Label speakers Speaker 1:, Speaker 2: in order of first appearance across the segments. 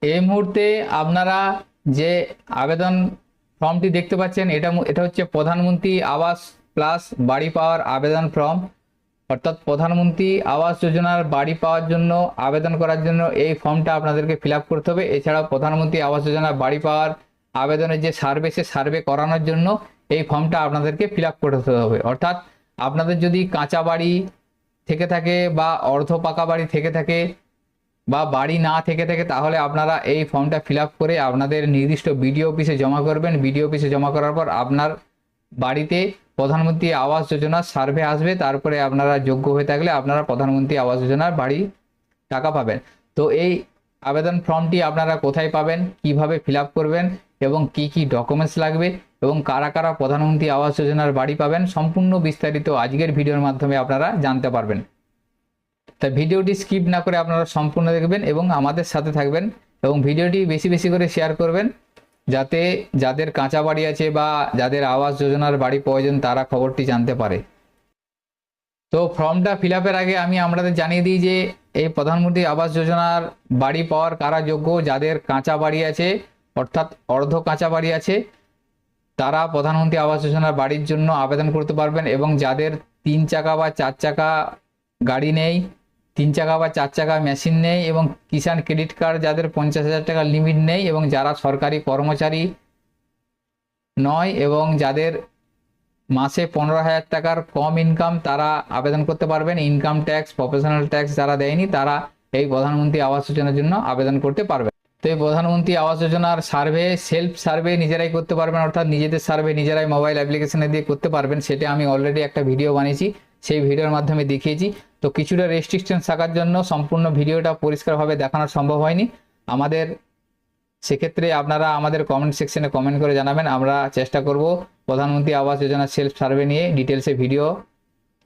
Speaker 1: এই মুহূর্তে আপনারা যে আবেদন ফর্মটি দেখতে পাচ্ছেন, এটা হচ্ছে প্রধানমন্ত্রী আবাস প্লাস বাড়ি পাওয়ার আবেদন ফর্ম। অর্থাৎ প্রধানমন্ত্রী আবাস যোজনার বাড়ি পাওয়ার জন্য আবেদন করার জন্য এই ফর্মটা আপনাদেরকে ফিল আপ করতে হবে। এছাড়াও প্রধানমন্ত্রী আবাস যোজনার বাড়ি পাওয়ার আবেদনের যে সার্ভে, সে সার্ভে করানোর জন্য এই ফর্মটা আপনাদেরকে ফিল আপ করতে হবে। অর্থাৎ আপনাদের যদি কাঁচা বাড়ি থেকে থাকে বা অর্ধ পাকা বাড়ি থেকে থাকে বা বাড়ি না থেকে থাকে, তাহলে আপনারা এই ফর্মটা ফিল আপ করে আপনাদের নির্দিষ্ট বিডিও অফিসে জমা করবেন। বিডিও অফিসে জমা করার পর আপনার বাড়িতে প্রধানমন্ত্রী আবাস যোজনার সার্ভে আসবে। তারপরে আপনারা যোগ্য হয়ে থাকলে আপনারা প্রধানমন্ত্রী আবাস যোজনার বাড়ি টাকা পাবেন। তো এই আবেদন ফর্মটি আপনারা কোথায় পাবেন, কিভাবে ফিল আপ করবেন এবং কি কি ডকুমেন্টস লাগবে এবং কারা কারা প্রধানমন্ত্রী আবাস যোজনার বাড়ি পাবেন, সম্পূর্ণ বিস্তারিত আজকের ভিডিওর মাধ্যমে আপনারা জানতে পারবেন। তাই ভিডিওটি স্কিপ না করে আপনারা সম্পূর্ণ দেখবেন এবং আমাদের সাথে থাকবেন, এবং ভিডিওটি বেশি বেশি করে শেয়ার করবেন, যাতে যাদের কাঁচা বাড়ি আছে বা যাদের আবাস যোজনার বাড়ি প্রয়োজন তারা খবরটি জানতে পারে। তো ফর্মটা ফিল আপের আগে আমি আপনাদের জানিয়ে দিই যে এই প্রধানমন্ত্রী আবাস যোজনার বাড়ি পাওয়ার কারা যোগ্য। যাদের কাঁচা বাড়ি আছে, অর্থাৎ অর্ধ কাঁচা বাড়ি আছে, তারা প্রধানমন্ত্রী আবাস যোজনার বাড়ির জন্য আবেদন করতে পারবেন। এবং যাদের 3 চাকা বা 4 চাকা গাড়ি নেই, 3 চাকা বা 4 চাকা মেশিন নেই, এবং কিষাণ ক্রেডিট কার্ড যাদের 50,000 টাকার লিমিট নেই, এবং যারা সরকারি কর্মচারী নয়, এবং যাদের মাসে 15,000 টাকার কম ইনকাম, তারা আবেদন করতে পারবেন। ইনকাম ট্যাক্স, প্রফেশনাল ট্যাক্স যারা দেয়নি, তারা এই প্রধানমন্ত্রী আবাস যোজনার জন্য আবেদন করতে পারবেন। তো এই প্রধানমন্ত্রী আবাস যোজনার সার্ভে সেলফ সার্ভে নিজেরাই করতে পারবেন, অর্থাৎ নিজেদের সার্ভে নিজেরাই মোবাইল অ্যাপ্লিকেশনে দিয়ে করতে পারবেন। সেটা আমি অলরেডি একটা ভিডিও বানিয়েছি, সেই ভিডিওর মাধ্যমে দেখিয়েছি। তো কিছুটা রেস্ট্রিকশন থাকার জন্য সম্পূর্ণ ভিডিওটা পরিষ্কারভাবে দেখানো সম্ভব হয়নি আমাদের। সেক্ষেত্রে আপনারা আমাদের কমেন্ট সেকশনে কমেন্ট করে জানাবেন, আমরা চেষ্টা করব প্রধানমন্ত্রী আবাস যোজনার সেলফ সার্ভে নিয়ে ডিটেলসে ভিডিও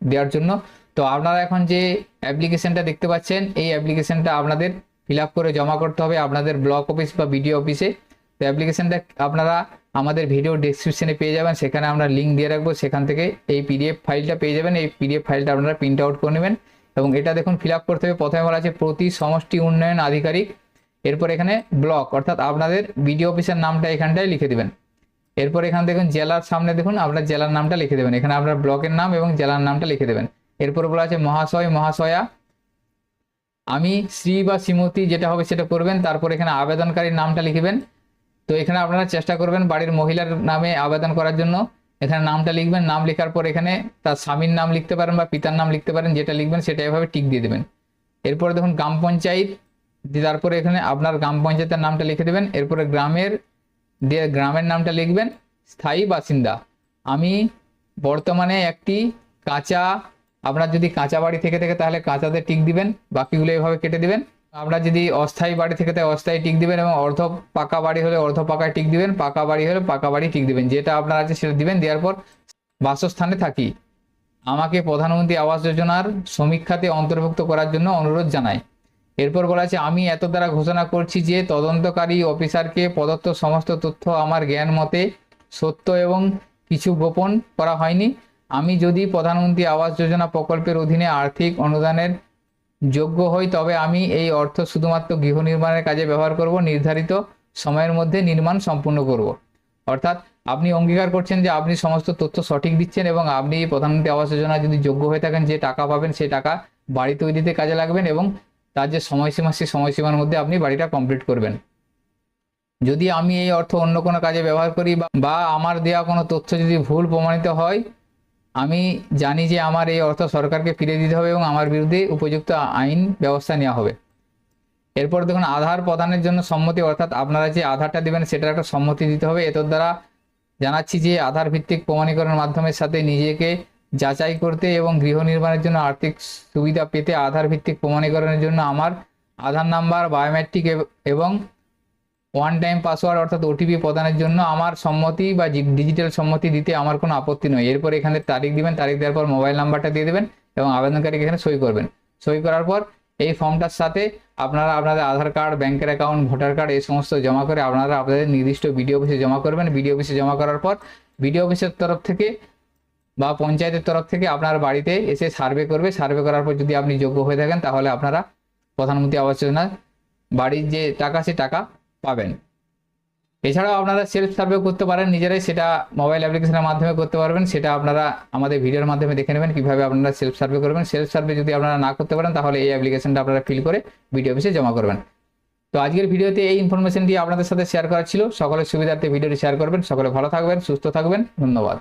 Speaker 1: দেওয়ার জন্য। তো আপনারা এখন যে অ্যাপ্লিকেশনটা দেখতে পাচ্ছেন, এই অ্যাপ্লিকেশনটা আপনাদের ফিল আপ করে জমা করতে হবে আপনাদের ব্লক অফিস বা বিডিও অফিসে। তো অ্যাপ্লিকেশনটা আপনারা আমাদের ভিডিও ডেসক্রিপশনে পেয়ে যাবেন, সেখানে আমরা লিঙ্ক দিয়ে রাখবো, সেখান থেকে এই পিডিএফ ফাইলটা পেয়ে যাবেন। এই পিডিএফ ফাইলটা আপনারা প্রিন্ট আউট করে নেবেন এবং এটা দেখুন ফিল আপ করতে হবে। প্রথমে বলা আছে প্রতি সমষ্টি উন্নয়ন আধিকারিক, এরপর এখানে ব্লক, অর্থাৎ আপনাদের বিডিও অফিসের নামটা এখানটায় লিখে দিবেন। এরপর এখানে দেখুন জেলার সামনে দেখুন আপনার জেলার নামটা লিখে দেবেন, এখানে আপনার ব্লকের নাম এবং জেলার নামটা লিখে দেবেন। এরপর বলা আছে মহাশয় মহাশয়া, আমি শ্রী বা শ্রীমতী যেটা হবে সেটা করবেন। তারপর এখানে আবেদনকারীর নামটা লিখবেন। তো এখানে আপনারা চেষ্টা করবেন বাড়ির মহিলার নামে আবেদন করার জন্য। এখানে নামটা লিখবেন, নাম লেখার পর এখানে তার স্বামীর নাম লিখতে পারেন বা পিতার নাম লিখতে পারেন, যেটা লিখবেন সেটা এভাবে টিক দিয়ে দেবেন। এরপরে দেখুন গ্রাম পঞ্চায়েত, তারপরে এখানে আপনার গ্রাম পঞ্চায়েতের নামটা লিখে দেবেন। এরপরে গ্রামের নামটা লিখবেন, স্থায়ী বাসিন্দা, আমি বর্তমানে একটি কাঁচা, আপনার যদি কাঁচা বাড়ি থেকে থাকে তাহলে কাঁচাতে টিক দিবেন, বাকিগুলো এভাবে কেটে দিবেন। আপনার যদি অস্থায়ী বাড়ি থেকে থাকে অস্থায়ী টিক দিবেন, এবং অর্ধ পাকা বাড়ি হলে অর্ধ পাকায় টিক দিবেন, পাকা বাড়ি হলে পাকা বাড়ি টিক দিবেন, যেটা আপনার আছে সেটা দিবেন। দেওয়ার পর বাসস্থানে থাকি, আমাকে প্রধানমন্ত্রী আবাস যোজনার সমীক্ষাতে অন্তর্ভুক্ত করার জন্য অনুরোধ জানাই। এরপর বলা আছে আমি এত দ্বারা ঘোষণা করছি যে তদন্তকারী অফিসারকে প্রদত্ত সমস্ত তথ্য আমার জ্ঞান মতে সত্য এবং কিছু গোপন করা হয়নি। আমি যদি প্রধানমন্ত্রী আবাস যোজনা প্রকল্পের অধীনে আর্থিক অনুদানের যোগ্য হই, তবে আমি এই অর্থ শুধুমাত্র গৃহ নির্মাণের কাজে ব্যবহার করব, নির্ধারিত সময়ের মধ্যে নির্মাণ সম্পূর্ণ করব। অর্থাৎ আপনি অঙ্গীকার করছেন যে আপনি সমস্ত তথ্য সঠিক দিচ্ছেন এবং আপনি প্রধানমন্ত্রী আবাস যোজনা যদি যোগ্য হয়ে থাকেন, যে টাকা পাবেন সেই টাকা বাড়ি তৈরিতে কাজে লাগবেন এবং তার যে সময়সীমা সেই সময়সীমার মধ্যে আপনি বাড়িটা কমপ্লিট করবেন। যদি আমি এই অর্থ অন্য কোনো কাজে ব্যবহার করি বা আমার দেওয়া কোনো তথ্য যদি ভুল প্রমাণিত হয়, আমি জানি যে আমার এই অর্থ সরকারকে ফিরিয়ে দিতে হবে এবং আমার বিরুদ্ধে উপযুক্ত আইন ব্যবস্থা নেওয়া হবে। এরপর দেখুন আধার প্রদানের জন্য সম্মতি, অর্থাৎ আপনারা যে আধারটা দেবেন সেটার একটা সম্মতি দিতে হবে। এর দ্বারা জানাচ্ছি যে আধার ভিত্তিক প্রমাণীকরণের মাধ্যমের সাথে নিজেকে যাচাই করতে এবং গৃহ নির্মাণের জন্য আর্থিক সুবিধা পেতে আধার ভিত্তিক প্রমাণীকরণের জন্য আমার আধার নাম্বার, বায়োমেট্রিক এবং ওয়ান টাইম পাসওয়ার্ড অর্থাৎ ওটিপি প্রদানের জন্য আমার সম্মতি বা ডিজিটাল সম্মতি দিতে আমার কোনো আপত্তি নয়। এরপর এখানে তারিখ দিবেন, তারিখ দেওয়ার পর মোবাইল নাম্বারটা দিয়ে দেবেন এবং আবেদনকারীকে এখানে সই করবেন। সই করার পর এই ফর্মটার সাথে আপনারা আপনাদের আধার কার্ড, ব্যাংকের অ্যাকাউন্ট, ভোটার কার্ড এই সমস্ত জমা করে আপনারা আপনাদের নির্দিষ্ট বিডিও অফিসে জমা করবেন। বিডিও অফিসে জমা করার পর বিডিও অফিসের তরফ থেকে বা পঞ্চায়েতের তরফ থেকে আপনার বাড়িতে এসে সার্ভে করবে। সার্ভে করার পর যদি আপনি যোগ্য হয়ে থাকেন তাহলে আপনারা প্রধানমন্ত্রী আবাস যোজনার বাড়ির যে টাকা সে টাকা পাবেন। এছাড়াও আপনারা সেলফ সার্ভে করতে পারেন নিজেরাই, সেটা মোবাইল অ্যাপ্লিকেশনের মাধ্যমে করতে পারবেন। সেটা আপনারা আমাদের ভিডিওর মাধ্যমে দেখে নেবেন কিভাবে আপনারা সেলফ সার্ভে করবেন। সেলফ সার্ভে যদি আপনারা না করতে পারেন তাহলে এই অ্যাপ্লিকেশনটা আপনারা ফিল করে বিডিও অফিসে জমা করবেন। তো আজকের ভিডিওতে এই ইনফরমেশনটি আপনাদের সাথে শেয়ার করা ছিল। সকলের সুবিধার্থে ভিডিওটি শেয়ার করবেন। সকলে ভালো থাকবেন, সুস্থ থাকবেন। ধন্যবাদ।